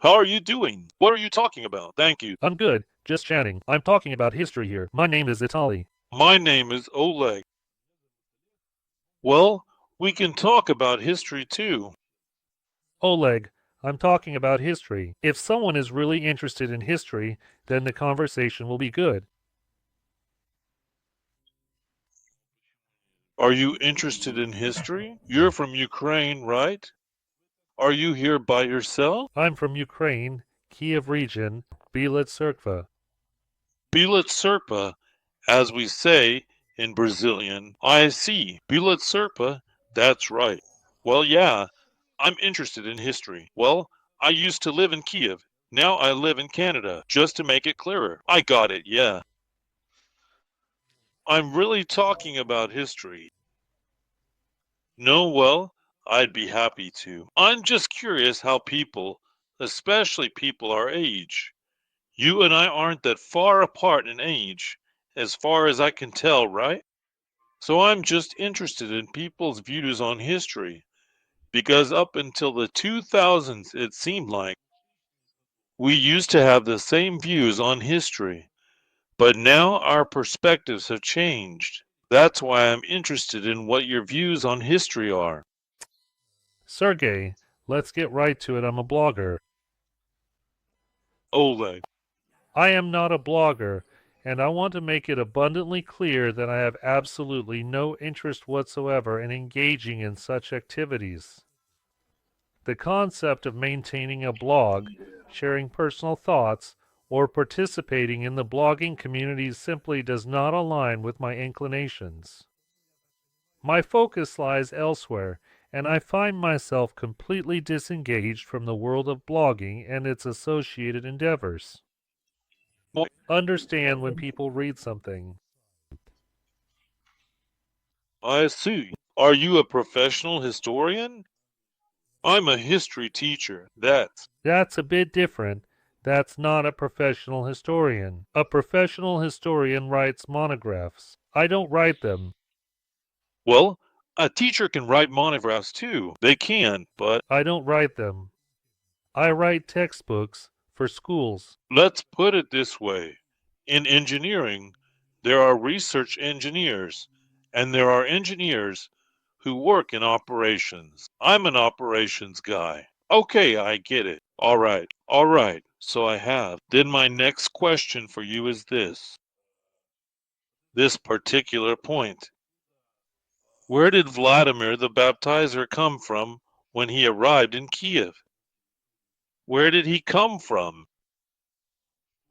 How are you doing? What are you talking about? Thank you. I'm good, just chatting. I'm talking about history here. My name is Italy. My name is Oleg. Well, we can talk about history too. Oleg, I'm talking about history. If someone is really interested in history, then the conversation will be good. Are you interested in history? You're from Ukraine, right? Are you here by yourself? I'm from Ukraine, Kiev region, Bielitz Serkva. Bilet Serpa, as we say in Brazilian. I see. Bilet Serpa, that's right. Well, yeah, I'm interested in history. Well, I used to live in Kiev. Now I live in Canada. Just to make it clearer. I got it, yeah. I'm really talking about history. No, well, I'd be happy to. I'm just curious how people, especially people our age, you and I aren't that far apart in age, as far as I can tell, right? So I'm just interested in people's views on history, because up until the 2000s, it seemed like we used to have the same views on history, but now our perspectives have changed. That's why I'm interested in what your views on history are. Sergey, let's get right to it. I'm a blogger. Oleg. I am not a blogger, and I want to make it abundantly clear that I have absolutely no interest whatsoever in engaging in such activities. The concept of maintaining a blog, sharing personal thoughts, or participating in the blogging community simply does not align with my inclinations. My focus lies elsewhere, and I find myself completely disengaged from the world of blogging and its associated endeavors. Understand when people read something. I see. Are you a professional historian? I'm a history teacher. That's a bit different. That's not a professional historian. A professional historian writes monographs. I don't write them. Well, a teacher can write monographs too. They can, but I don't write them. I write textbooks for schools. let's put it this way. In engineering, there are research engineers, and there are engineers who work in operations. I'm an operations guy. Okay, I get it. All right. So I have. Then my next question for you is this particular point. Where did Vladimir the Baptizer come from when he arrived in Kiev? Where did he come from?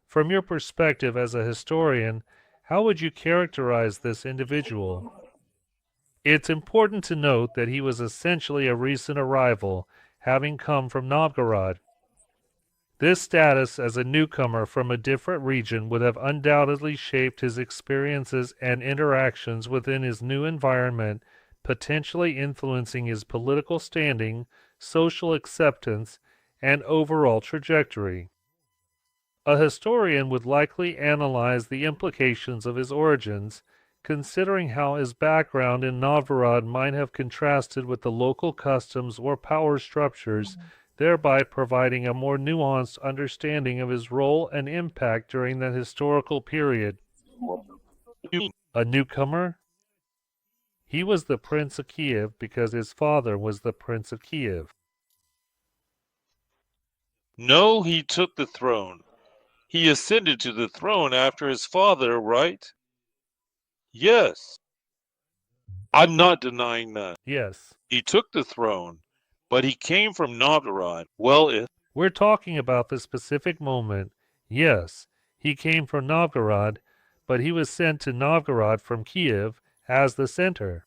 From your perspective as a historian, how would you characterize this individual? It's important to note that he was essentially a recent arrival, having come from Novgorod. This status as a newcomer from a different region would have undoubtedly shaped his experiences and interactions within his new environment, potentially influencing his political standing, social acceptance, and overall trajectory. A historian would likely analyze the implications of his origins, considering how his background in Novgorod might have contrasted with the local customs or power structures, thereby providing a more nuanced understanding of his role and impact during that historical period. A newcomer? He was the Prince of Kiev because his father was the Prince of Kiev. No, he took the throne. He ascended to the throne after his father, right? Yes, I'm not denying that. Yes. He took the throne, but he came from Novgorod. Well, We're talking about the specific moment. Yes, he came from Novgorod, but he was sent to Novgorod from Kiev as the center.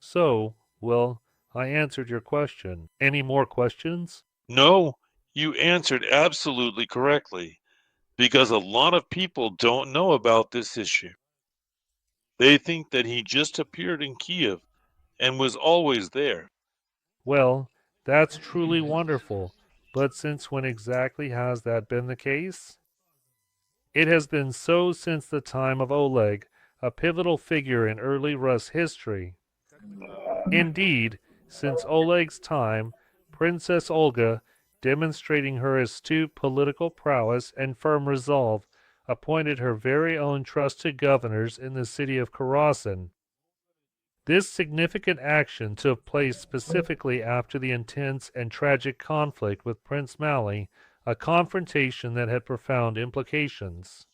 So, well, I answered your question. Any more questions? no, you answered absolutely correctly, because a lot of people don't know about this issue. They think that he just appeared in Kiev and was always there. Well, that's truly wonderful. But since when exactly has that been the case? It has been so since the time of Oleg, a pivotal figure in early Rus history. Indeed, since Oleg's time, Princess Olga demonstrating her astute political prowess and firm resolve, appointed her very own trusted governors in the city of Khorasan. This significant action took place specifically after the intense and tragic conflict with Prince Mali, a confrontation that had profound implications.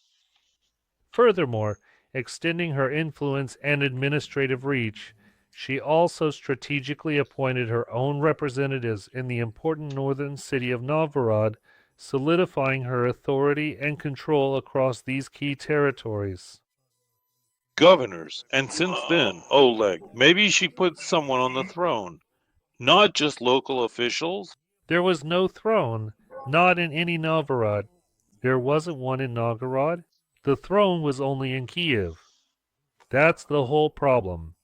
Furthermore, extending her influence and administrative reach, she also strategically appointed her own representatives in the important northern city of Novgorod, solidifying her authority and control across these key territories. Governors, and since then, Oleg, maybe she put someone on the throne, not just local officials? There was no throne, not in any Novgorod. There wasn't one in Novgorod. The throne was only in Kiev. That's the whole problem.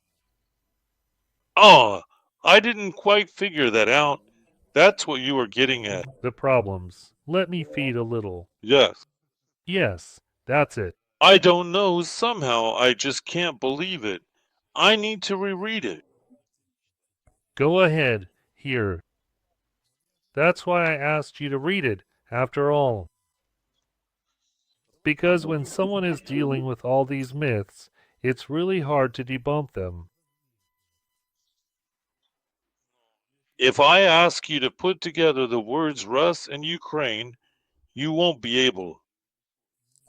Ah, I didn't quite figure that out. That's what you were getting at. The problems. Let me feed a little. Yes. Yes, that's it. I don't know, somehow I just can't believe it. I need to reread it. Go ahead. Here. That's why I asked you to read it, after all. Because when someone is dealing with all these myths, it's really hard to debunk them. If I ask you to put together the words Rus and Ukraine, you won't be able.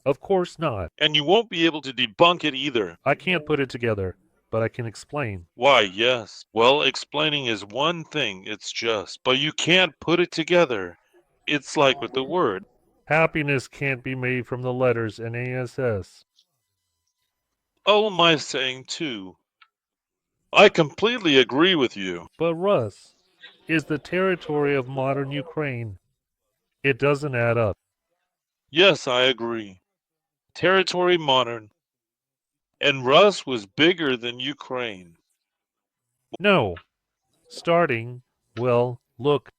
Of course not. And you won't be able to debunk it either. I can't put it together, but I can explain. Why, yes. Well, explaining is one thing, it's just. But you can't put it together. It's like with the word. Happiness can't be made from the letters NASS. Oh, my saying too. I completely agree with you. But Rus is the territory of modern Ukraine. It doesn't add up. Yes, I agree. Territory modern. And Rus was bigger than Ukraine. No. Starting, well, look,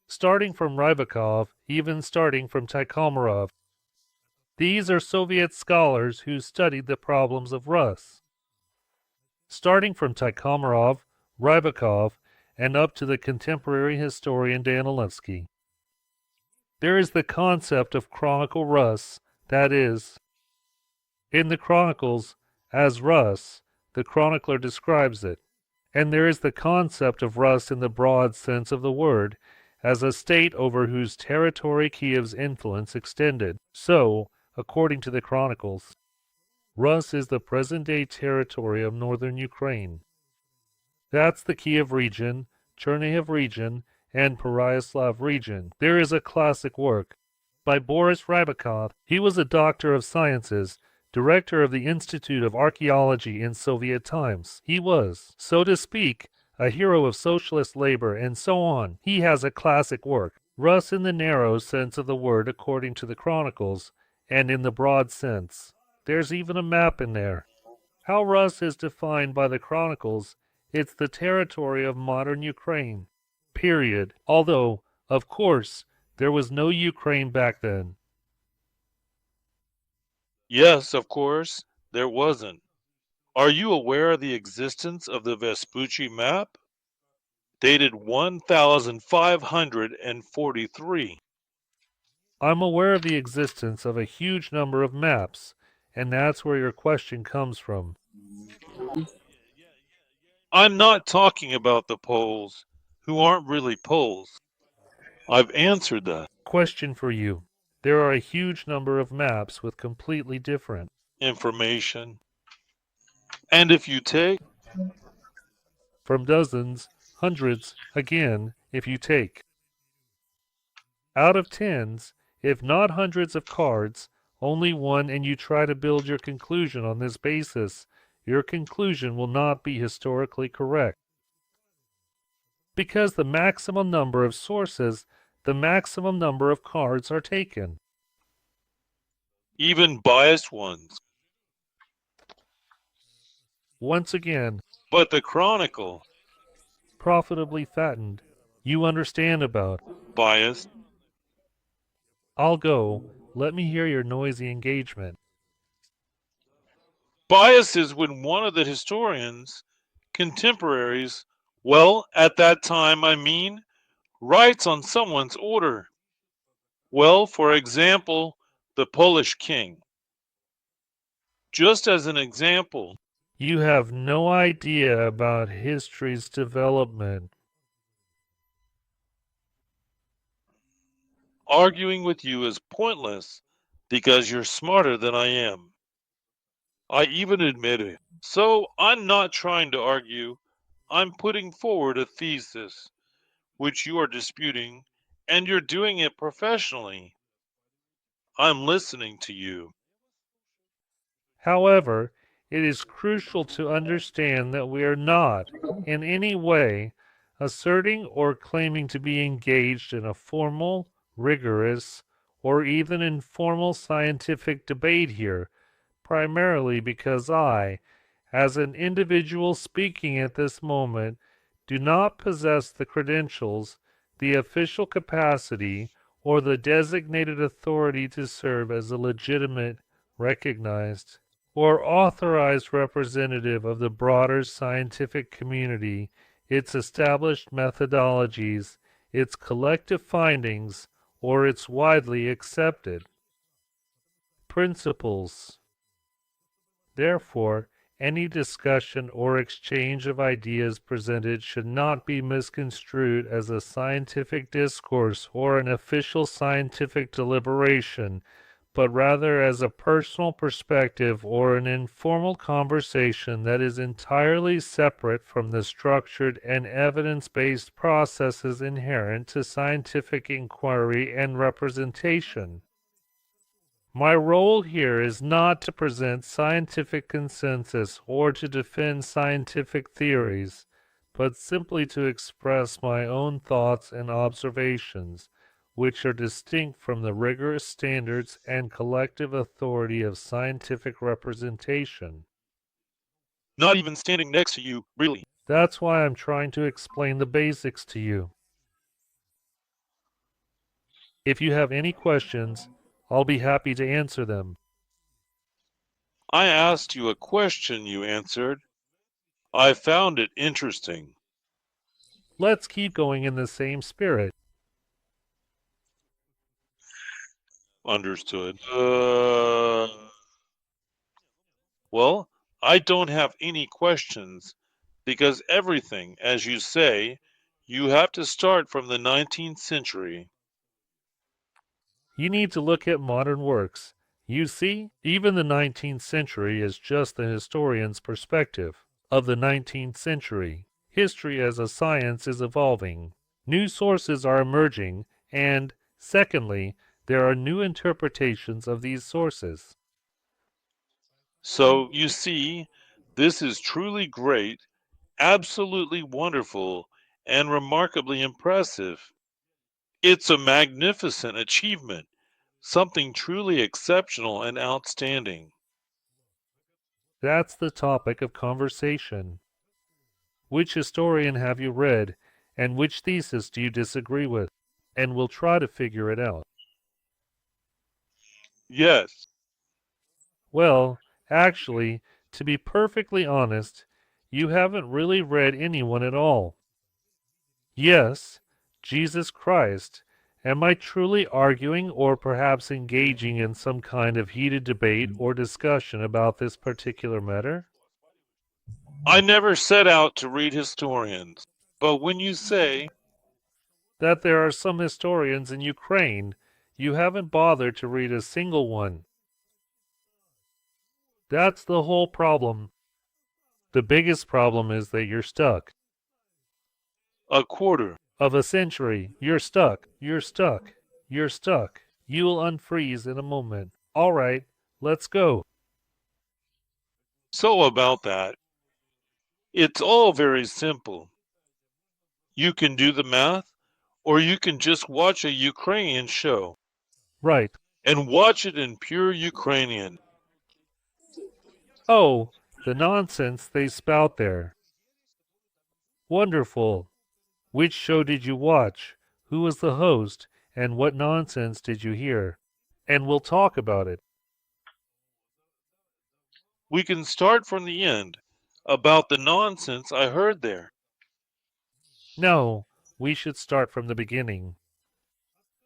starting from Rybakov, even starting from Tikhomorov. These are Soviet scholars who studied the problems of Rus. Starting from Tikhomorov, Rybakov, and up to the contemporary historian Danilevsky. There is the concept of Chronicle Rus, that is, in the Chronicles, as Rus, the chronicler describes it. And there is the concept of Rus in the broad sense of the word, as a state over whose territory Kiev's influence extended. So, according to the Chronicles, Rus is the present-day territory of northern Ukraine. That's the Kiev region, Chernihiv region, and Pereyaslav region. There is a classic work by Boris Rybakov. He was a doctor of sciences, director of the Institute of Archaeology in Soviet times. He was, so to speak, a hero of socialist labor, and so on. He has a classic work, Rus in the narrow sense of the word according to the Chronicles, and in the broad sense. There's even a map in there. How Rus is defined by the Chronicles, it's the territory of modern Ukraine. Period. Although, of course, there was no Ukraine back then. Yes, of course, there wasn't. Are you aware of the existence of the Vespucci map? Dated 1543. I'm aware of the existence of a huge number of maps, and that's where your question comes from. I'm not talking about the Poles, who aren't really Poles. I've answered that. Question for you. There are a huge number of maps with completely different Information. And if you take, from dozens, hundreds, again, if you take. Out of tens, if not hundreds of cards, only one, and you try to build your conclusion on this basis, your conclusion will not be historically correct. Because the maximum number of sources, the maximum number of cards are taken. even biased ones. Once again, But the Chronicle, profitably fattened, you understand about. biased. I'll go. Let me hear your noisy engagement. Bias is when one of the historians, contemporaries, well, at that time, I mean, writes on someone's order. Well, for example, the Polish king. Just as an example, You have no idea about history's development. arguing with you is pointless because you're smarter than I am. I even admit it. So I'm not trying to argue. I'm putting forward a thesis, which you are disputing, and you're doing it professionally. I'm listening to you. However, it is crucial to understand that we are not, in any way, asserting or claiming to be engaged in a formal, rigorous, or even informal scientific debate here, primarily because I, as an individual speaking at this moment, do not possess the credentials, the official capacity, or the designated authority to serve as a legitimate, recognized, or authorized representative of the broader scientific community, its established methodologies, its collective findings, or its widely accepted principles. Therefore, any discussion or exchange of ideas presented should not be misconstrued as a scientific discourse or an official scientific deliberation, but rather as a personal perspective or an informal conversation that is entirely separate from the structured and evidence-based processes inherent to scientific inquiry and representation. My role here is not to present scientific consensus or to defend scientific theories, but simply to express my own thoughts and observations, which are distinct from the rigorous standards and collective authority of scientific representation. Not even standing next to you, really. That's why I'm trying to explain the basics to you. If you have any questions, I'll be happy to answer them. I asked you a question, you answered. I found it interesting. Let's keep going in the same spirit. Understood. Well, I don't have any questions because everything, as you say, you have to start from the 19th century. You need to look at modern works. You see, even the 19th century is just the historian's perspective of the 19th century. History as a science is evolving. New sources are emerging, and, secondly, there are new interpretations of these sources. So, you see, this is truly great, absolutely wonderful, and remarkably impressive. It's a magnificent achievement, something truly exceptional and outstanding. That's the topic of conversation. Which historian have you read, and which thesis do you disagree with? And we'll try to figure it out. Yes, Well, actually, to be perfectly honest, you haven't really read anyone at all. Yes, Jesus Christ. Am I truly arguing or perhaps engaging in some kind of heated debate or discussion about this particular matter? I never set out to read historians, but when you say, That there are some historians in Ukraine, you haven't bothered to read a single one. That's the whole problem. The biggest problem is that you're stuck. a quarter, Of a century. You're stuck. You're stuck. You're stuck. You'll unfreeze in a moment. All right, let's go. so about that, it's all very simple. You can do the math, or you can just watch a Ukrainian show Right. and watch it in pure Ukrainian. Oh, the nonsense they spout there. Wonderful. Which show did you watch? Who was the host? And what nonsense did you hear? And we'll talk about it. We can start from the end about the nonsense I heard there. No, we should start from the beginning.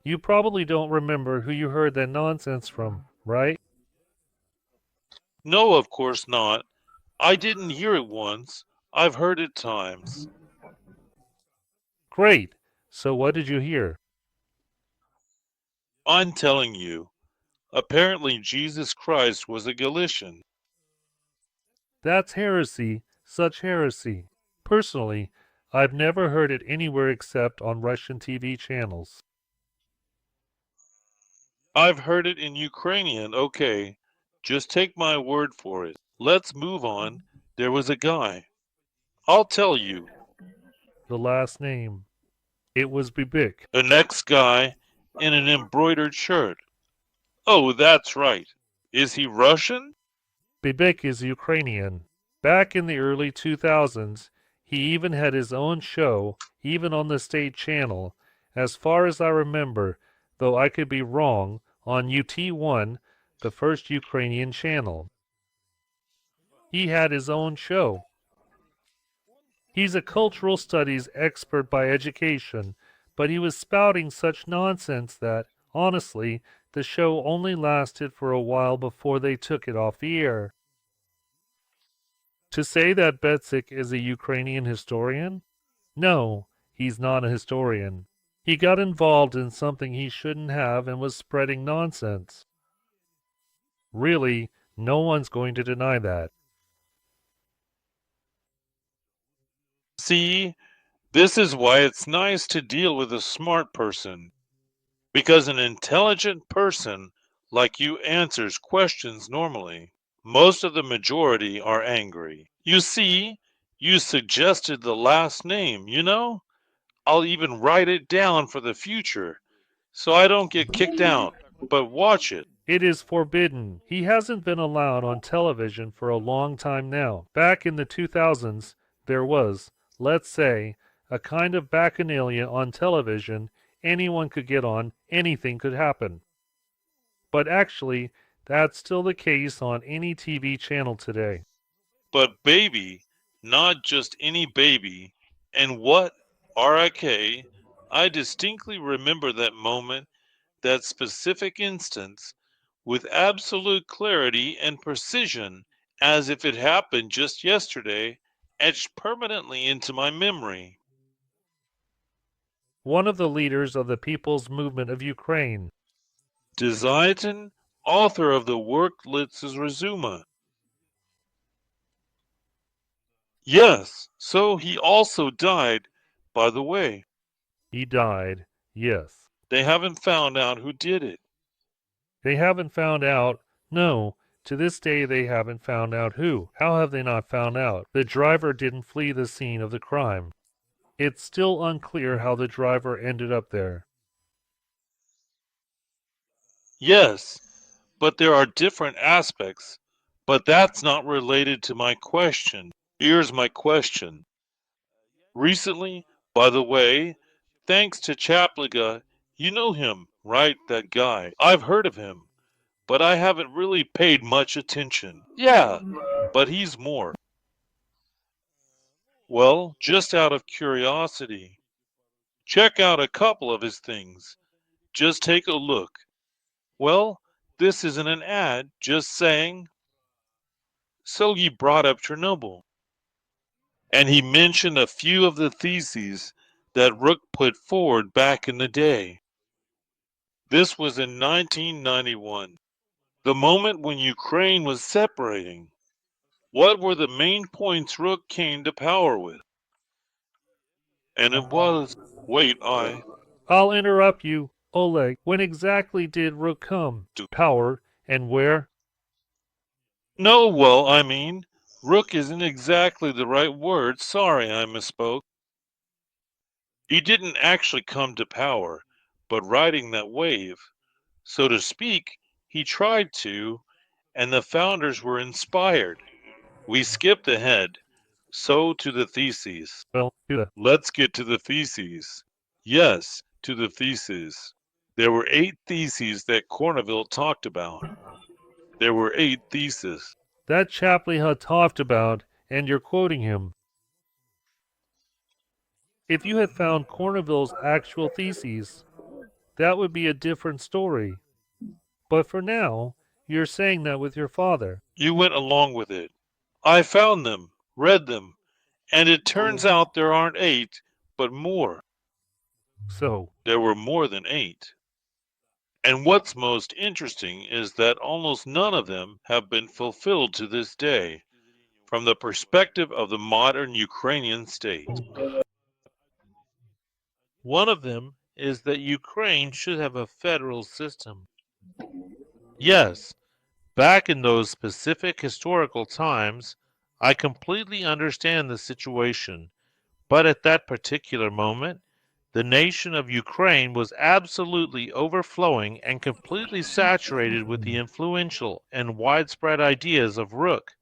You probably don't remember who you heard that nonsense from, right? No, of course not. I didn't hear it once. I've heard it times. Great. So what did you hear? I'm telling you, apparently Jesus Christ was a Galatian. That's heresy, such heresy. Personally, I've never heard it anywhere except on Russian TV channels. I've heard it in Ukrainian, okay. Just take my word for it. Let's move on. There was a guy. I'll tell you. The last name. It was Bibik. The next guy in an embroidered shirt. Oh, that's right. Is he Russian? Bibik is Ukrainian. Back in the early 2000s, he even had his own show, even on the state channel, as far as I remember, though I could be wrong, on UT1, the first Ukrainian channel. He had his own show. He's a cultural studies expert by education, but he was spouting such nonsense that, honestly, the show only lasted for a while before they took it off the air. To say that Betsik is a Ukrainian historian? No, he's not a historian. He got involved in something he shouldn't have and was spreading nonsense. Really, no one's going to deny that. See, this is why it's nice to deal with a smart person. Because an intelligent person like you answers questions normally. Most of the majority are angry. You see, you suggested the last name, you know? I'll even write it down for the future so I don't get kicked out. But watch it. It is forbidden. He hasn't been allowed on television for a long time now. Back in the 2000s, there was, let's say, a kind of bacchanalia on television. Anyone could get on, anything could happen. But actually, that's still the case on any TV channel today. But baby, not just any baby. And what? RIK, I distinctly remember that moment, that specific instance, with absolute clarity and precision, as if it happened just yesterday, etched permanently into my memory. One of the leaders of the People's Movement of Ukraine. Desiatin, author of the work Litz's Rezuma. Yes, so he also died, by the way. He died, yes. They haven't found out who did it. They haven't found out. No, to this day they haven't found out who. How have they not found out? The driver didn't flee the scene of the crime. It's still unclear how the driver ended up there. Yes, but there are different aspects. But that's not related to my question. Here's my question. Recently, by the way, thanks to Chapliga, you know him, right? That guy. I've heard of him, but I haven't really paid much attention. Yeah, but he's more. Well, just out of curiosity, check out a couple of his things. Just take a look. Well, this isn't an ad, just saying. So he brought up Chernobyl, and he mentioned a few of the theses that Rook put forward back in the day. This was in 1991, the moment when Ukraine was separating. What were the main points Rook came to power with? And it was, wait, I'll interrupt you, Oleg. When exactly did Rook come? Power, and where? no, well, I mean, Rook isn't exactly the right word. Sorry, I misspoke. He didn't actually come to power, but riding that wave. So to speak, he tried to, and the founders were inspired. We skipped ahead. So to the theses. Well, to the Let's get to the theses. Yes, to the theses. There were 8 theses that Corneville talked about. There were 8 theses. that Chapley had talked about, and you're quoting him. If you had found Corneville's actual theses, that would be a different story. But for now, you're saying that with your father. You went along with it. I found them, read them, and it turns out there aren't 8, but more. So, There were more than 8. And what's most interesting is that almost none of them have been fulfilled to this day, from the perspective of the modern Ukrainian state. One of them is that Ukraine should have a federal system. Yes, back in those specific historical times, I completely understand the situation, but at that particular moment, the nation of Ukraine was absolutely overflowing and completely saturated with the influential and widespread ideas of Rook,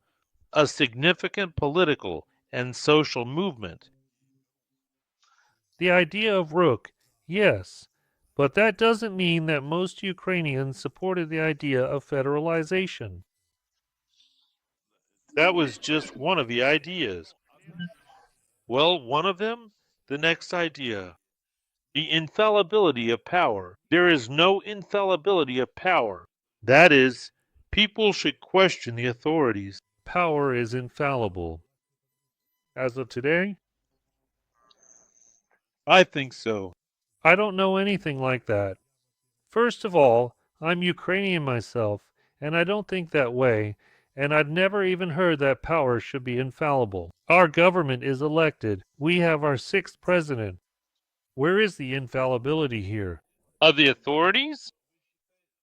a significant political and social movement. the idea of Rook, yes, but that doesn't mean that most Ukrainians supported the idea of federalization. That was just one of the ideas. Well, one of them? The next idea. The infallibility of power. There is no infallibility of power. That is, people should question the authorities. Power is infallible. As of today, I think so. I don't know anything like that. First of all, I'm Ukrainian myself, and I don't think that way, and I'd never even heard that power should be infallible. Our government is elected. We have our sixth president. Where is the infallibility here? Of the authorities?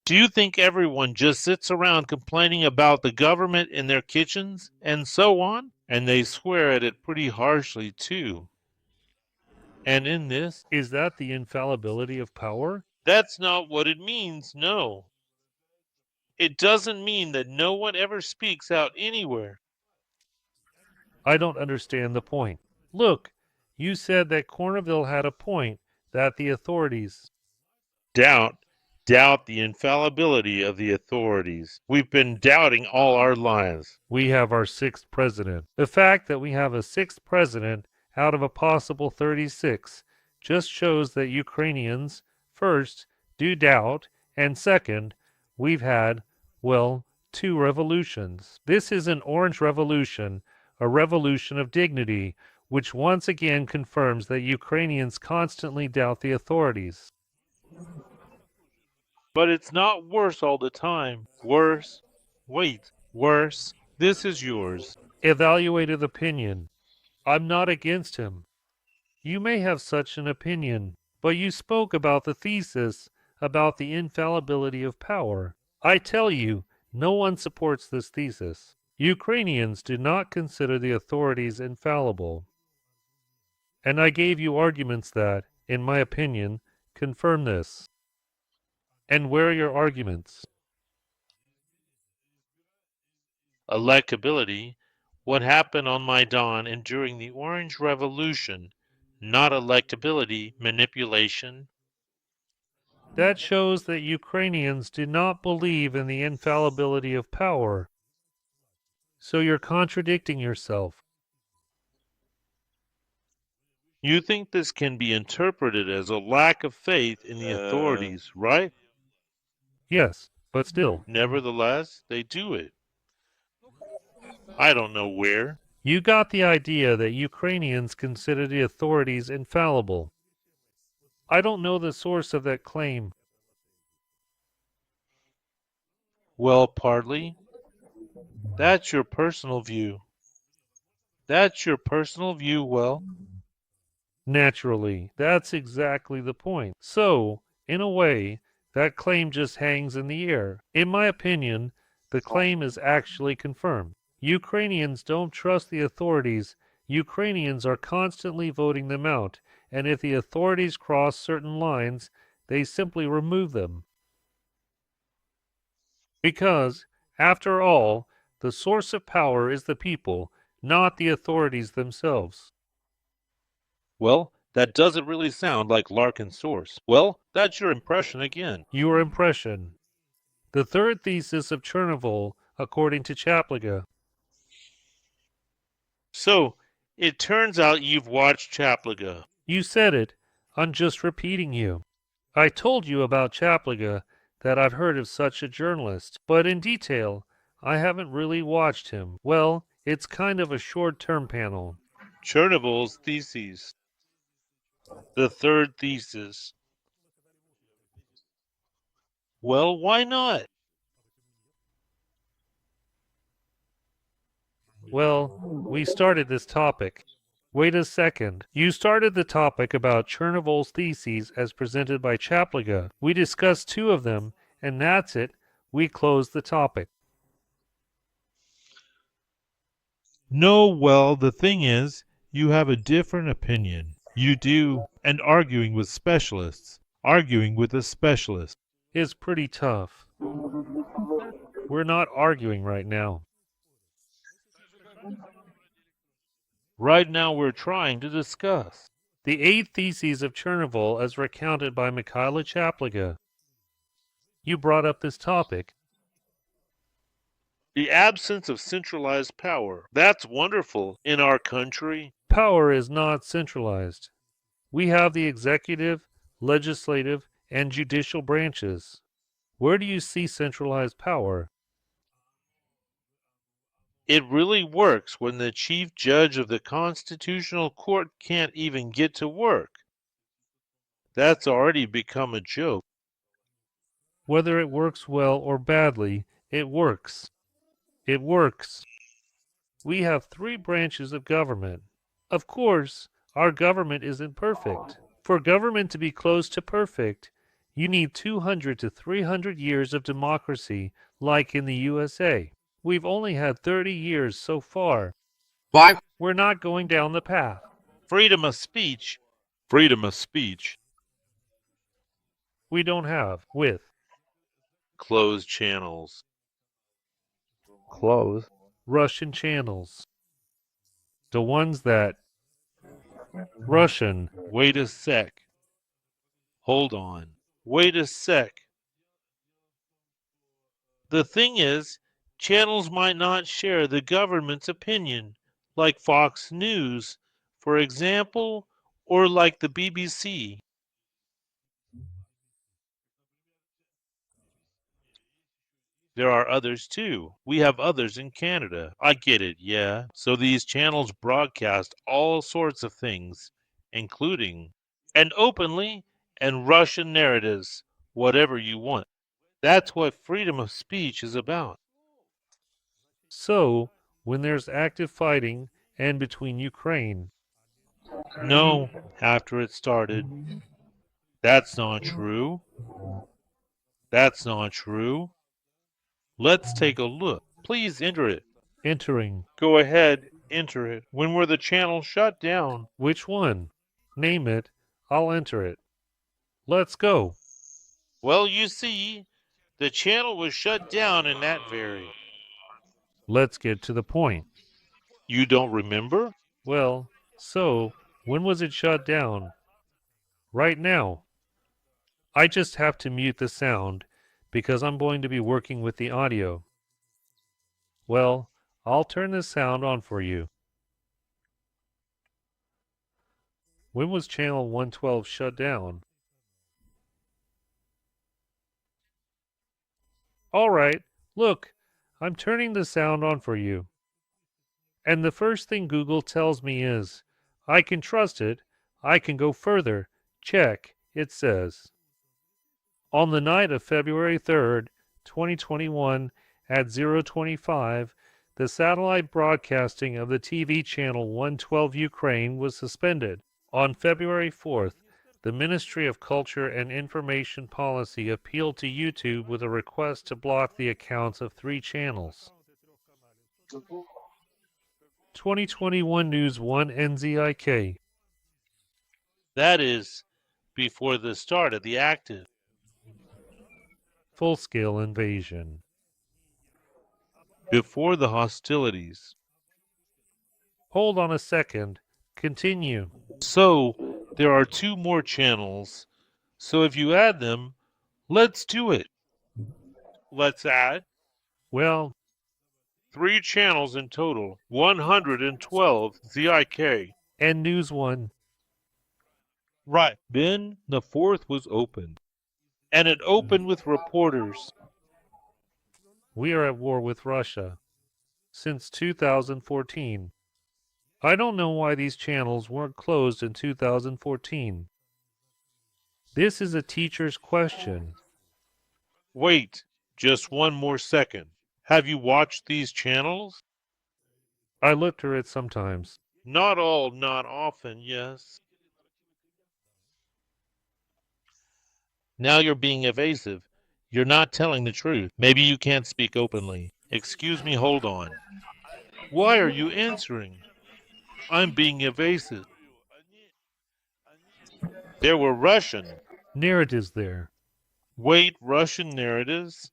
Do you think everyone just sits around complaining about the government in their kitchens and so on? And they swear at it pretty harshly, too. And in this, Is that the infallibility of power? that's not what it means, no. It doesn't mean that no one ever speaks out anywhere. I don't understand the point. Look, you said that Corneville had a point, that the authorities. Doubt the infallibility of the authorities. We've been doubting all our lives. We have our sixth president. The fact that we have a sixth president out of a possible 36 just shows that Ukrainians, first, do doubt, and second, we've had, well, two revolutions. This is an Orange Revolution, a revolution of dignity, which once again confirms that Ukrainians constantly doubt the authorities. But it's not worse all the time. Worse. Wait, worse. This is yours. Evaluated opinion. I'm not against him. You may have such an opinion, but you spoke about the thesis about the infallibility of power. I tell you, no one supports this thesis. Ukrainians do not consider the authorities infallible. And I gave you arguments that, in my opinion, confirm this. And where are your arguments? Electability. What happened on Maidan and during the Orange Revolution. Not electability, manipulation. That shows that Ukrainians do not believe in the infallibility of power. So you're contradicting yourself. You think this can be interpreted as a lack of faith in the authorities, right? Yes, but still. Nevertheless, they do it. I don't know where. You got the idea that Ukrainians consider the authorities infallible. I don't know the source of that claim. Well, partly. That's your personal view. That's your personal view, well. Naturally, that's exactly the point. So, in a way, that claim just hangs in the air. In my opinion, the claim is actually confirmed. Ukrainians don't trust the authorities. Ukrainians are constantly voting them out, and if the authorities cross certain lines, they simply remove them. Because, after all, the source of power is the people, not the authorities themselves. Well, that doesn't really sound like Larkin's source. Well, that's your impression again. Your impression. The third thesis of Chernobyl, according to Chapliga. So, it turns out you've watched Chapliga. You said it. I'm just repeating you. I told you about Chapliga that I've heard of such a journalist, but in detail, I haven't really watched him. Well, it's kind of a short-term panel. Chernobyl's theses. The third thesis. Well, why not? Well, we started this topic. Wait a second. You started the topic about Chernobyl's theses as presented by Chapliga. We discussed two of them, and that's it. We closed the topic. No, well, the thing is, you have a different opinion. You do, and arguing with specialists. Arguing with a specialist. It's pretty tough. We're not arguing right now. Right now we're trying to discuss The 8 theses of Chernobyl as recounted by Mikhaila Chapliga. You brought up this topic. the absence of centralized power. That's wonderful in our country. Power is not centralized. We have the executive, legislative, and judicial branches. Where do you see centralized power? It really works when the chief judge of the Constitutional Court can't even get to work. That's already become a joke. Whether it works well or badly, it works. It works. We have 3 branches of government. Of course, our government isn't perfect. For government to be close to perfect, you need 200 to 300 years of democracy, like in the USA. We've only had 30 years so far. Why? We're not going down the path. Freedom of speech. Freedom of speech. We don't have with Closed channels. Close. Russian channels. The ones that Russian. Wait a sec. Hold on. Wait a sec. The thing is, channels might not share the government's opinion, like Fox News, for example, or like the BBC. There are others too. We have others in Canada. I get it, yeah. So these channels broadcast all sorts of things, including and openly and Russian narratives, whatever you want. That's what freedom of speech is about. So, when there's active fighting and between Ukraine, No, after it started. That's not true. That's not true. Let's take a look. Please enter it. entering Go ahead, enter it. When were the channels shut down? which one? Name it, I'll enter it. Let's go. Well, you see, the channel was shut down in that very. Let's get to the point. You don't remember? Well, so, when was it shut down? Right now. I just have to mute the sound because I'm going to be working with the audio. Well, I'll turn the sound on for you. When was channel 112 shut down? All right, look, I'm turning the sound on for you. And the first thing Google tells me is, I can trust it, I can go further. Check, it says. On the night of February 3rd, 2021, at 025, the satellite broadcasting of the TV channel 112 Ukraine was suspended. On February 4th, the Ministry of Culture and Information Policy appealed to YouTube with a request to block the accounts of 3 channels. 2021 News 1 NZIK. That is before the start of the active. Full-scale invasion. Before the hostilities. Hold on a second. Continue. So, there are 2 more channels. So if you add them, let's do it. Let's add Well, 3 channels in total. 112 ZIK. and News 1. Right. Then the fourth was opened, and it opened with reporters. We are at war with Russia since 2014. I don't know why these channels weren't closed in 2014. This is a teacher's question. Wait, just one more second. Have you watched these channels? I looked at it sometimes. Not all, not often, yes. Now you're being evasive. You're not telling the truth. Maybe you can't speak openly. Excuse me, hold on. Why are you answering? I'm being evasive. There were Russian. Narratives there. Wait, Russian narratives?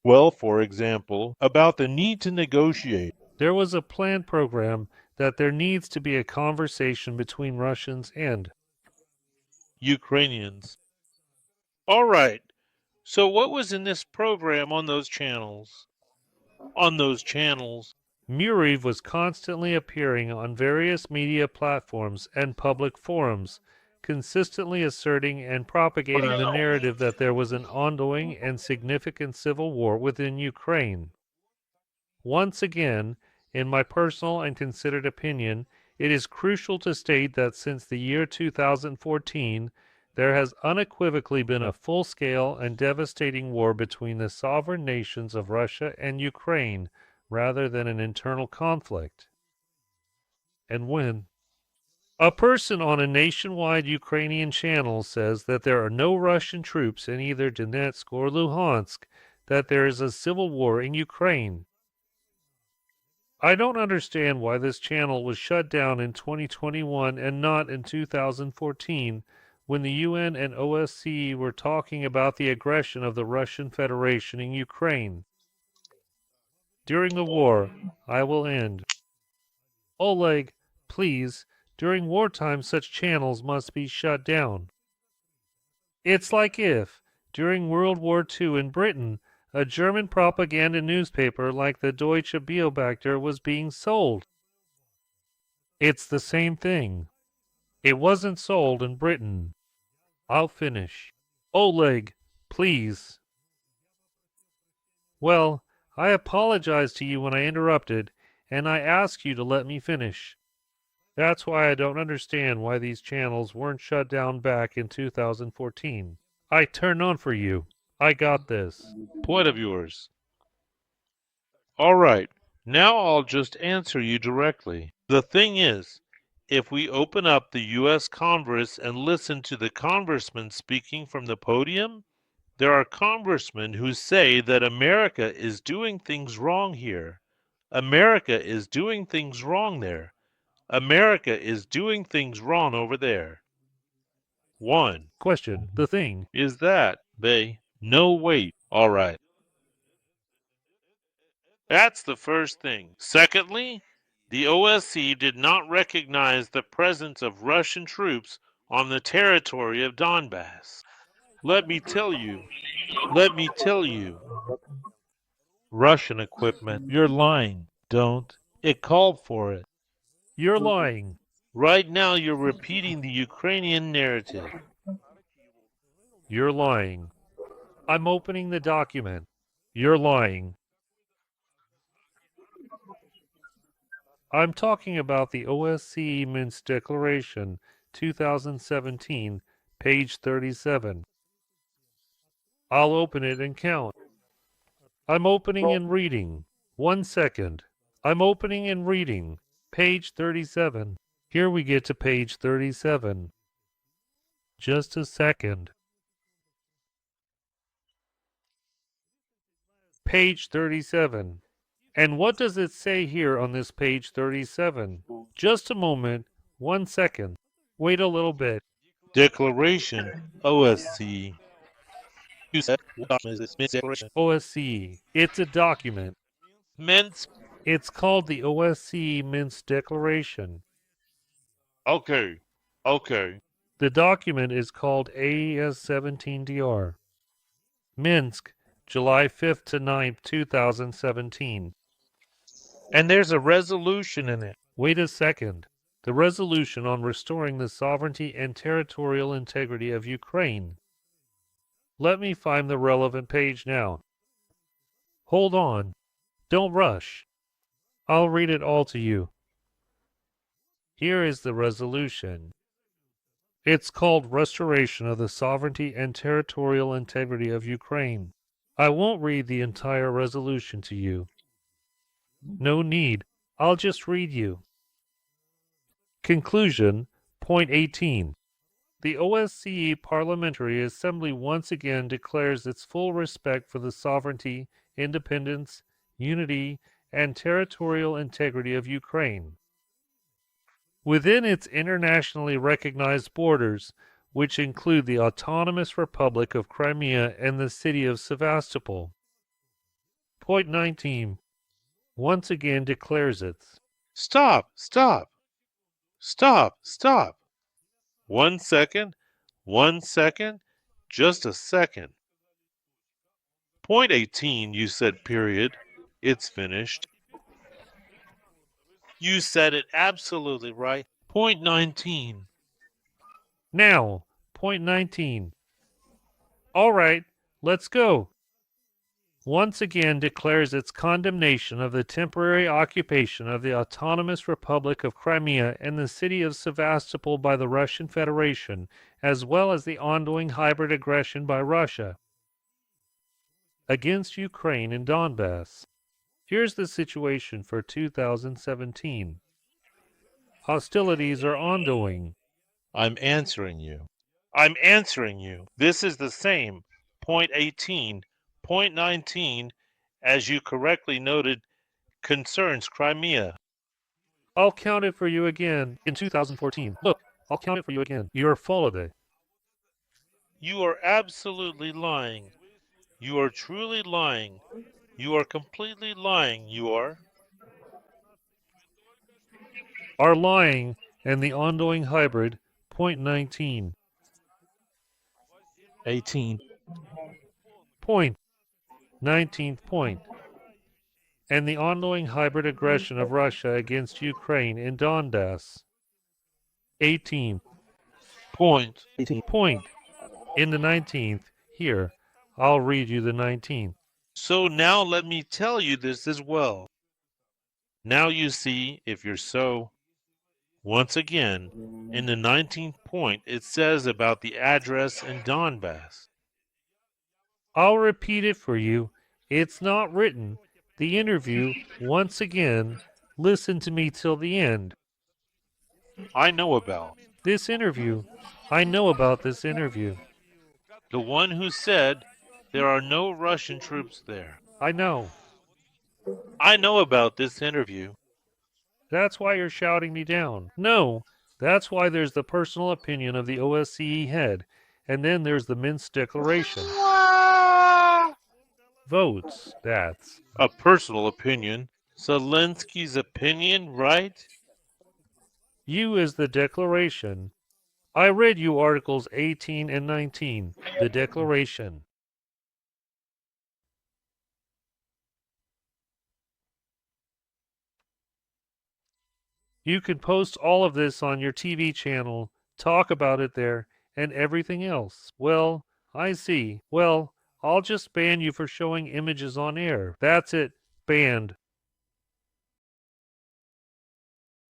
Well, for example, about the need to negotiate. There was a planned program that there needs to be a conversation between Russians and Ukrainians. All right. So what was in this program on those channels? On those channels. Muriv was constantly appearing on various media platforms and public forums, consistently asserting and propagating the narrative that there was an ongoing and significant civil war within Ukraine. Once again, in my personal and considered opinion, it is crucial to state that since the year 2014, there has unequivocally been a full-scale and devastating war between the sovereign nations of Russia and Ukraine rather than an internal conflict. And when a person on a nationwide Ukrainian channel says that there are no Russian troops in either Donetsk or Luhansk, that there is a civil war in Ukraine, I don't understand why this channel was shut down in 2021 and not in 2014 when the UN and OSCE were talking about the aggression of the Russian Federation in Ukraine. During the war, I will end. Oleg, please, during wartime such channels must be shut down. It's like if, during World War II in Britain, a German propaganda newspaper like the Deutsche Beobachter was being sold. It's the same thing. It wasn't sold in Britain. I'll finish. Oleg, please. Well, I apologized to you when I interrupted, and I asked you to let me finish. That's why I don't understand why these channels weren't shut down back in 2014. I turned on for you. I got this. Point of yours. All right. Now I'll just answer you directly. The thing is, if we open up the U.S. Congress and listen to the congressmen speaking from the podium, there are congressmen who say that America is doing things wrong here. America is doing things wrong there. America is doing things wrong over there. One Question. The thing. is that they no wait. All right. That's the first thing. Secondly, the OSCE did not recognize the presence of Russian troops on the territory of Donbass. Let me tell you, let me tell you, Russian equipment. You're lying. Don't. It called for it. You're lying. Right now you're repeating the Ukrainian narrative. You're lying. I'm opening the document. You're lying. I'm talking about the OSCE Minsk Declaration, 2017, page 37. I'll open it and count. I'm opening and reading. 1 second. I'm opening and reading. Page 37. Here we get to page 37. Just a second. Page 37. And what does it say here on this page 37? Just a moment. 1 second. Wait a little bit. Declaration OSCE. You said what document is this? Declaration. OSCE. It's a document. Minsk. It's called the OSCE Minsk Declaration. Okay. Okay. The document is called AES 17DR. Minsk, July 5th to 9th, 2017. And there's a resolution in it. Wait a second. The resolution on restoring the sovereignty and territorial integrity of Ukraine. Let me find the relevant page now. Hold on. Don't rush. I'll read it all to you. Here is the resolution. It's called Restoration of the Sovereignty and Territorial Integrity of Ukraine. I won't read the entire resolution to you. No need. I'll just read you. Conclusion, point 18. The OSCE Parliamentary Assembly once again declares its full respect for the sovereignty, independence, unity, and territorial integrity of Ukraine. Within its internationally recognized borders, which include the Autonomous Republic of Crimea and the city of Sevastopol. Point 19. Once again declares its. Stop, stop, stop, stop. 1 second, 1 second, just a second. Point 18, you said period. It's finished. You said it absolutely right. Point 19. Now, point 19. All right, let's go. Once again declares its condemnation of the temporary occupation of the Autonomous Republic of Crimea and the city of Sevastopol by the Russian Federation, as well as the ongoing hybrid aggression by Russia against Ukraine and Donbass. Here's the situation for 2017. Hostilities are ongoing. I'm answering you. I'm answering you. This is the same. Point 18. Point 19, as you correctly noted, concerns Crimea. I'll count it for you again in 2014. Look, I'll count it for you again. You're full of it. You are absolutely lying. You are truly lying. You are completely lying. You are. Are lying and the ongoing hybrid. Point 19. 18. Point. 19th point. And the ongoing hybrid aggression of Russia against Ukraine in Donbass. 18th. Point. Point. In the 19th. Here, I'll read you the 19th. So now let me tell you this as well. Now you see, if you're so. Once again, in the 19th point, it says about the address in Donbass. I'll repeat it for you. It's not written. The interview, once again, listen to me till the end. I know about. This interview, I know about this interview. The one who said there are no Russian troops there. I know. I know about this interview. That's why you're shouting me down. No, that's why there's the personal opinion of the OSCE head, and then there's the Minsk Declaration. Votes, that's. A personal opinion. Zelensky's opinion, right? You is the Declaration. I read you Articles 18 and 19, the Declaration. You can post all of this on your TV channel, talk about it there, and everything else. Well, I see. Well, I'll just ban you for showing images on air. That's it. Banned.